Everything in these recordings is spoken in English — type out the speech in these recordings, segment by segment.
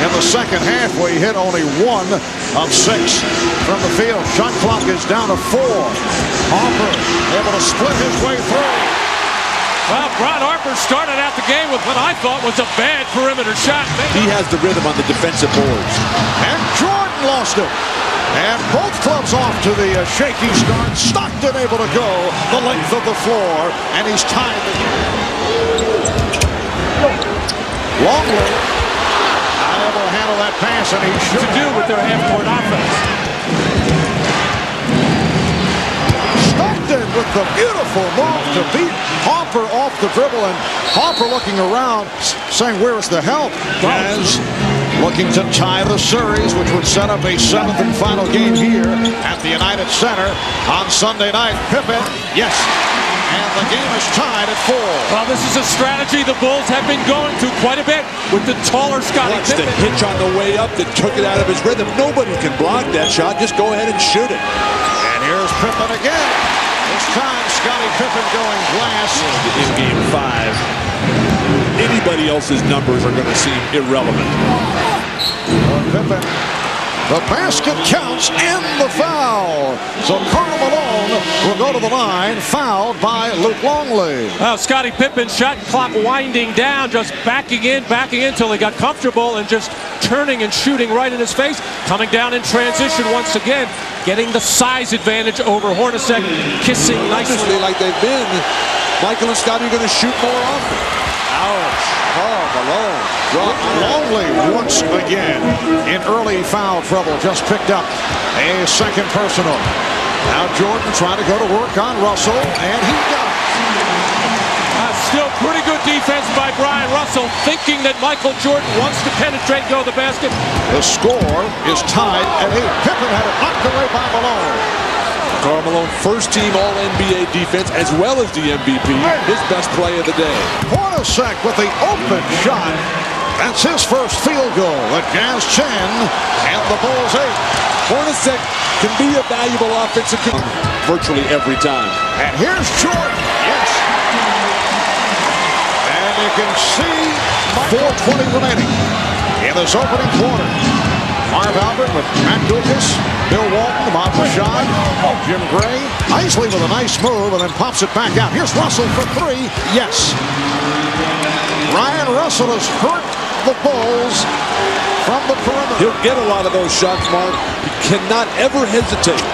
in the second half, where he hit only 1 of 6 from the field. Shot clock is down to 4. Harper able to split his way through. Well, Ron Harper started out the game with what I thought was a bad perimeter shot. He has the rhythm on the defensive boards. And Jordan lost it. And both clubs off to the shaky start. Stockton able to go the length of the floor, and he's tied the game. Longley able to handle that pass, and he should do with their half-court offense. Stockton with the beautiful move to beat Harper off the dribble, and Harper looking around, saying, "Where is the help?" Jazz looking to tie the series, which would set up a 7th and final game here at the United Center on Sunday night. Pippen, yes. And the game is tied at 4. Well, this is a strategy the Bulls have been going to quite a bit with the taller Scottie Pippen. The hitch on the way up that took it out of his rhythm. Nobody can block that shot. Just go ahead and shoot it. And here's Pippen again. This time, Scottie Pippen going glass. In game 5, anybody else's numbers are going to seem irrelevant. Pippen. The basket counts and the foul. So Kerr Malone will go to the line, fouled by Luke Longley. Well, Scottie Pippen, shot clock winding down, just backing in until he got comfortable and just turning and shooting right in his face. Coming down in transition once again, getting the size advantage over Hornacek, kissing nicely. Like they've been, Michael and Scottie are going to shoot more often. Ouch. Oh, Malone. Longley once again in early foul trouble, just picked up a second personal. Now Jordan trying to go to work on Russell, and he got it. Still pretty good defense by Brian Russell, thinking that Michael Jordan wants to penetrate, go to the basket. The score is tied at 8. Pippen had it knocked away by Malone. Karl Malone, first-team All-NBA defense as well as the MVP. His best play of the day. Hornacek with the open shot. That's his first field goal. The Jazz 10 and the Bulls 8. Hornacek can be a valuable offensive virtually every time. And here's Jordan. Yes. And you can see 4:20 remaining in this opening quarter. Marv Albert with Matt Dukas, Bill Walton, Bob Rashad, Jim Gray. Isley with a nice move and then pops it back out. Here's Russell for 3. Yes. Ryan Russell has hurt the Bulls from the perimeter. He'll get a lot of those shots, Mark. He cannot ever hesitate.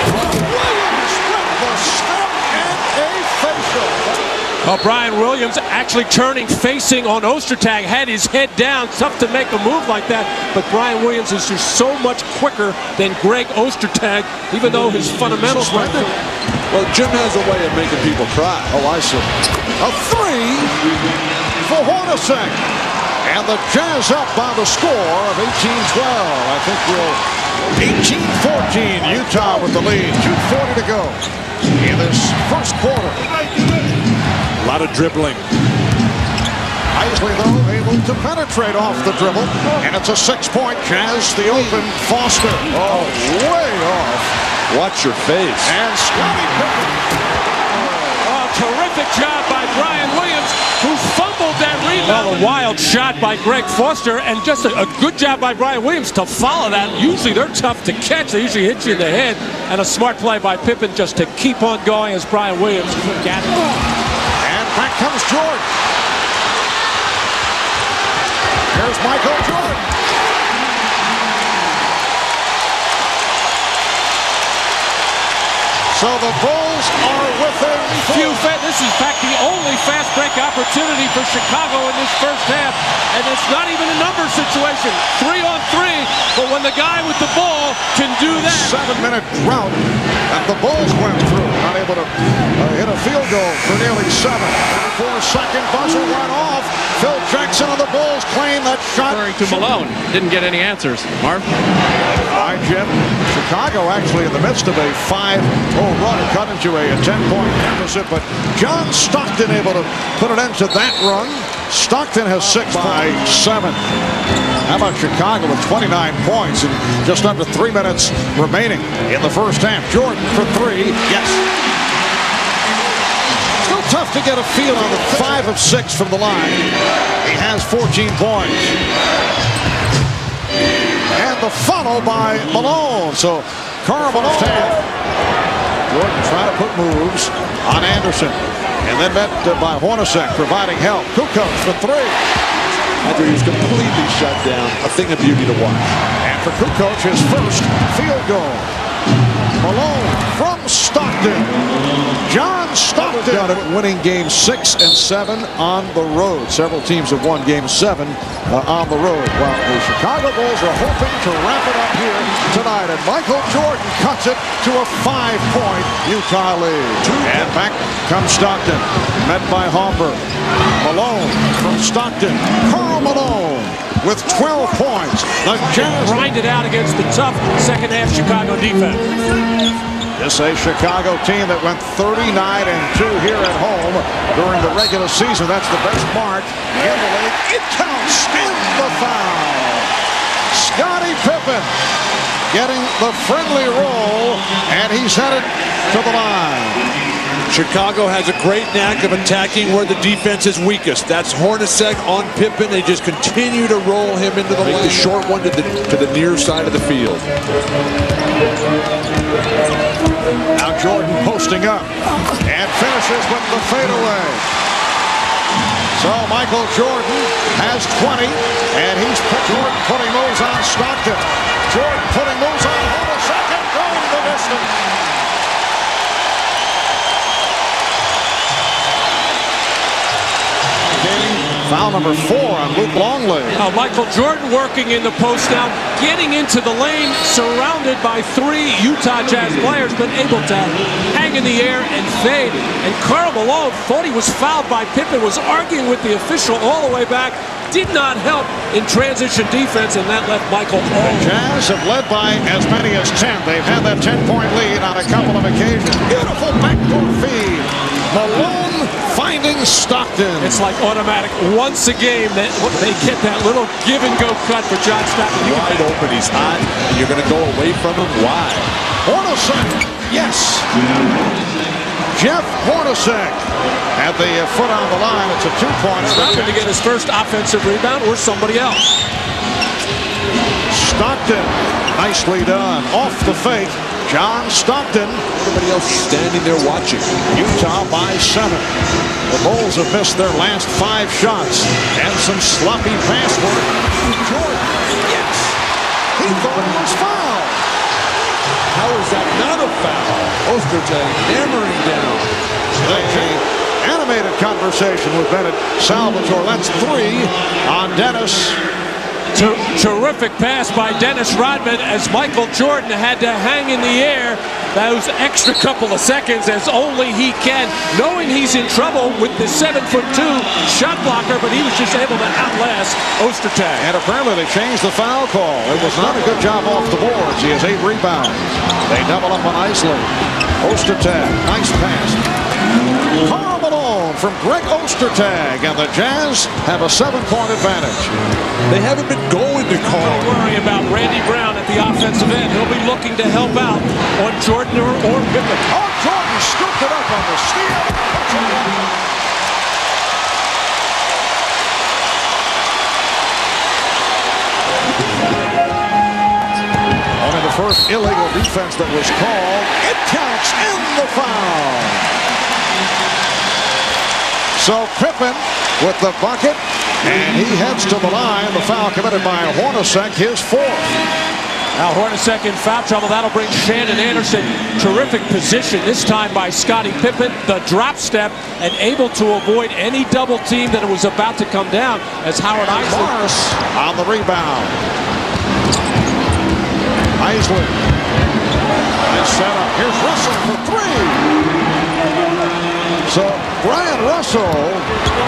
Williams with the step and a facial. Brian Williams actually turning, facing on Ostertag, had his head down. Tough to make a move like that, but Brian Williams is just so much quicker than Greg Ostertag, even though his fundamentals were good. Well, Jim has a way of making people cry. Oh, I see. A 3 for Hornacek. And the Jazz up by the score of 18-12. I think we'll 18-14. Utah with the lead. 2:40 to go in this first quarter. A lot of dribbling. Isley, though, able to penetrate off the dribble. And it's a 6-point Jazz. The open Foster. Oh, way off. Watch your face. And Scottie Pippen. Oh, terrific job by Brian Williams, who fumbled that rebound. Well, a wild shot by Greg Foster, and just a good job by Brian Williams to follow that. Usually they're tough to catch. They usually hit you in the head. And a smart play by Pippen just to keep on going as Brian Williams got it. And back comes Jordan. Here's Michael Jordan. So the Bulls are within few. This is, in fact, the only fast break opportunity for Chicago in this first half. And it's not even a number situation. 3-on-3, but when the guy with the ball can do that. 7-minute drought that the Bulls went through. Not able to hit a field goal for nearly 7. 4-second buzzer went off. Phil Jackson of the Bulls claimed that shot. To Malone. Didn't get any answers. Marv? Hi, Jim. Chicago actually in the midst of a 5-0 run, cut into a 10-point deficit, but John Stockton able to put an end to that run. Stockton has 6 by 7. How about Chicago with 29 points and just under 3 minutes remaining in the first half? Jordan for 3. Yes. Still tough to get a feel on the 5 of 6 from the line. He has 14 points. foul by Malone. So Kerr Malone. Jordan trying to put moves on Anderson. And then met by Hornacek providing help. Kukoc for three. After he was completely shut down. A thing of beauty to watch. And for Kukoc, his first field goal. Malone from Stockton. John Stockton winning games 6 and 7 on the road. Several teams have won game 7 on the road. Well, the Chicago Bulls are hoping to wrap it up here tonight. And Michael Jordan cuts it to a 5-point Utah lead. And back comes Stockton. Met by Hoffer. Malone from Stockton. Karl Malone with 12 points. The Jazz grinded out against the tough second half Chicago defense. This is a Chicago team that went 39-2 here at home during the regular season. That's the best mark in the league. It counts in the foul. Scottie Pippen getting the friendly roll, and he's headed to the line. Chicago has a great knack of attacking where the defense is weakest. That's Hornacek on Pippen. They just continue to roll him into the lane. The short one to the near side of the field. Now Jordan posting up and finishes with the fadeaway. So Michael Jordan has 20, and he's putting moves on Stockton. Jordan putting moves on Hornacek and going the distance. Foul number 4 on Luke Longley. Michael Jordan working in the post now, getting into the lane, surrounded by 3 Utah Jazz players, but able to hang in the air and fade. And Karl Malone thought he was fouled by Pippen, was arguing with the official all the way back, did not help in transition defense, and that left Michael all. The Jazz have led by as many as 10. They've had that 10-point lead on a couple of occasions. Beautiful backdoor feed. Malone finding Stockton. It's like automatic. Once a game, they get that little give-and-go cut for John Stockton. Wide open, he's hot, and you're going to go away from him. Why? Hornacek, yes. Jeff Hornacek at the foot on the line. It's a 2-point. Stockton to get his first offensive rebound, or somebody else. Stockton, nicely done. Off the fake. John Stockton. Everybody else standing there watching. Utah by 7. The Bulls have missed their last 5 shots. And some sloppy pass work. Jordan, yes. He thought it was foul. How is that not a foul? Ostertag hammering down. The animated conversation with Bennett Salvatore. That's 3 on Dennis. Terrific pass by Dennis Rodman as Michael Jordan had to hang in the air those extra couple of seconds as only he can, knowing he's in trouble with the 7'2" shot blocker, but he was just able to outlast Ostertag. And apparently they changed the foul call. It was not a good job off the boards. He has 8 rebounds. They double up on Isley. Ostertag, nice pass. Karl Malone from Greg Ostertag, and the Jazz have a 7-point advantage. They haven't been going to Karl. Don't worry about Randy Brown at the offensive end. He'll be looking to help out on Jordan or Pippen. Oh, Jordan scooped it up on the steal. Only the first illegal defense that was called. It counts in the foul. So Pippen with the bucket, and he heads to the line. The foul committed by Hornacek, his 4th. Now Hornacek in foul trouble. That'll bring Shannon Anderson. Terrific position this time by Scottie Pippen. The drop step and able to avoid any double team that was about to come down as Howard Isley. Morris on the rebound. Isley. Nice setup. Here's Russell for 3. So Brian Russell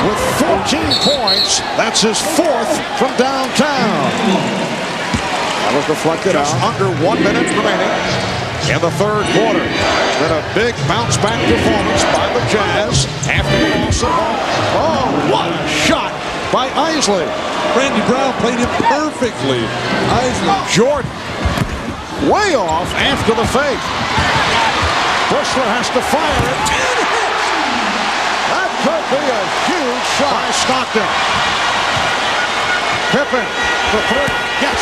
with 14 points. That's his 4th from downtown. That was deflected out. Under 1 minute remaining in the 3rd quarter. Then a big bounce back performance by the Jazz after the loss at home. Oh, what a shot by Isley. Randy Brown played him perfectly. Isley. Jordan way off after the fake. Bushler has to fire it. That could be a huge shot by Stockton. Pippen for 3. Yes.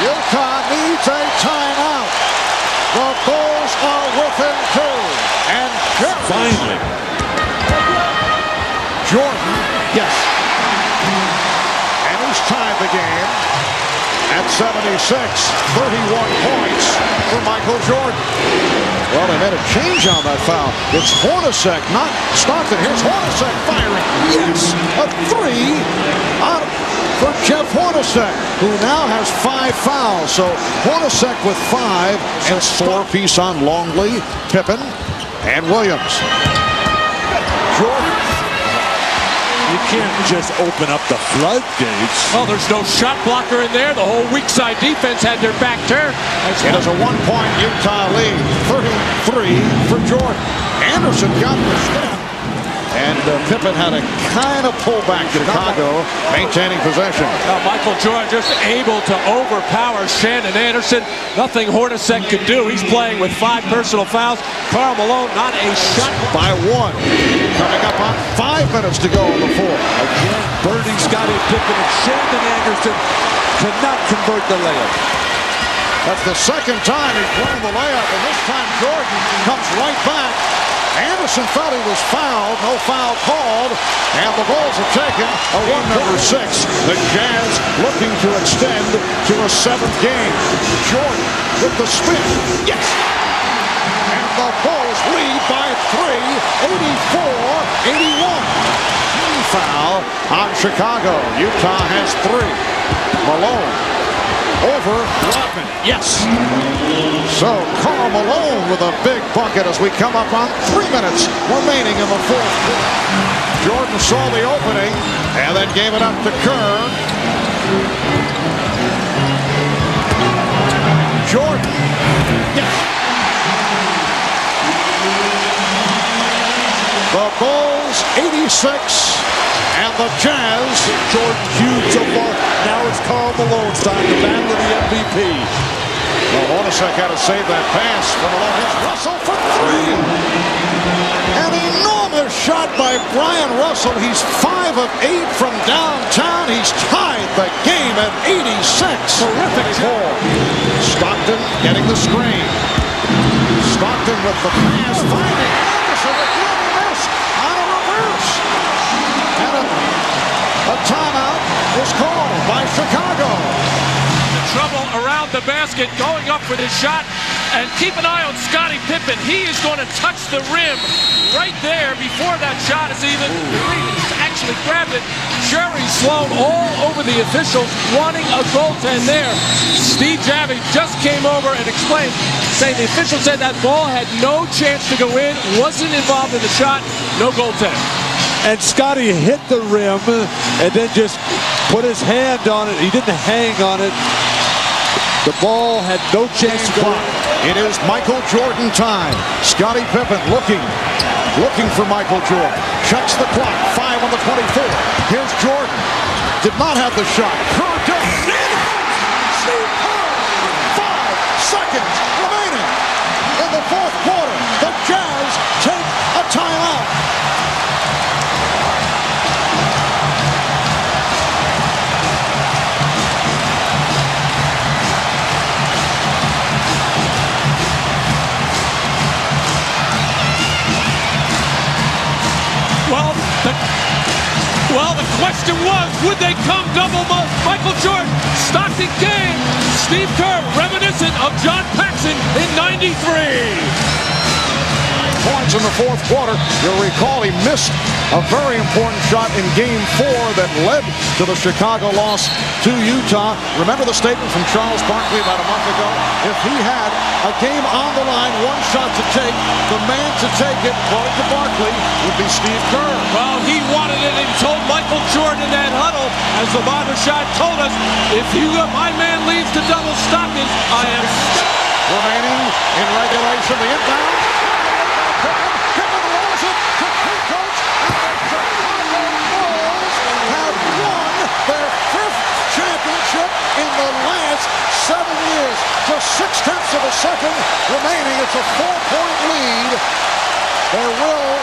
Utah needs a timeout. The Bulls are within 2. And Kerr. Finally. Jordan. Yes. And he's tied the game at 76. 31 points for Michael Jordan. Well, they made a change on that foul. It's Hornacek, not Stockton. Here's Hornacek firing. Yes, a 3 out for Jeff Hornacek, who now has 5 fouls. So Hornacek with 5 and 4-piece on Longley, Pippen, and Williams. Jordan. You can't just open up the floodgates. Well, there's no shot blocker in there. The whole weak side defense had their back turned. It is a 1-point Utah lead. 33 for Jordan. Anderson got the step. And Pippen had a kind of pullback. Chicago maintaining possession. Michael Jordan just able to overpower Shannon Anderson. Nothing Hornacek could do. He's playing with 5 personal fouls. Karl Malone not a shot. By 1. Coming up on 5 minutes to go on the 4th. Again, Birdie, Scottie Pippen, and Shannon Anderson cannot convert the layup. That's the second time he's blown the layup, and this time Jordan comes right back. Anderson thought he was fouled, no foul called, and the Bulls have taken a 1-6. The Jazz looking to extend to a 7th game. Jordan with the spin. Yes! And the Bulls lead by 3, 84-81. Team foul on Chicago. Utah has 3. Malone over Rodman. Yes. So Karl Malone with a big bucket as we come up on 3 minutes remaining in the 4th quarter. Jordan saw the opening and then gave it up to Kerr. Jordan. Yes. The Bulls 86 and the Jazz. Jordan huge so far. Now it's Karl Malone's time to battle the MVP. Well, Hornacek had to save that pass from Malone. Here's Russell for 3. An enormous shot by Brian Russell. He's 5 of 8 from downtown. He's tied the game at 86. Terrific ball. Stockton getting the screen. Stockton with the pass, finding Anderson again. Miss on a reverse. And a timeout was called by Chicago. Trouble around the basket, going up for this shot, and keep an eye on Scottie Pippen. He is going to touch the rim right there before that shot is even actually grabbed it. Jerry Sloan all over the officials wanting a goaltend there. Steve Javie just came over and explained, saying the official said that ball had no chance to go in, wasn't involved in the shot, no goaltend. And Scottie hit the rim and then just put his hand on it. He didn't hang on it. The ball had no chance to go. It is Michael Jordan time. Scottie Pippen looking for Michael Jordan. Checks the clock. 5 on the 24. Here's Jordan. Did not have the shot. Kerr does. Steve Kerr. 5 seconds remaining in the 4th quarter. The Jazz take a timeout. Well, the question was, would they come double Michael Jordan? Stockton game. Steve Kerr, reminiscent of John Paxson in '93. Points in the 4th quarter. You'll recall he missed a very important shot in Game 4 that led to the Chicago loss to Utah. Remember the statement from Charles Barkley about a month ago? If he had a game on the line, 1 shot to take, the man to take it, according to Barkley, would be Steve Kerr. Well, he wanted it, and he told Michael Jordan in that huddle, as the Barbershop told us, if my man leaves to double Stockton, I am... Remaining in regulation, the inbound. Pippen rolls it to Kukoc, and the Chicago Bulls have won their 5th championship in the last 7 years. Just 0.6 of a second remaining. It's a 4-point lead. There will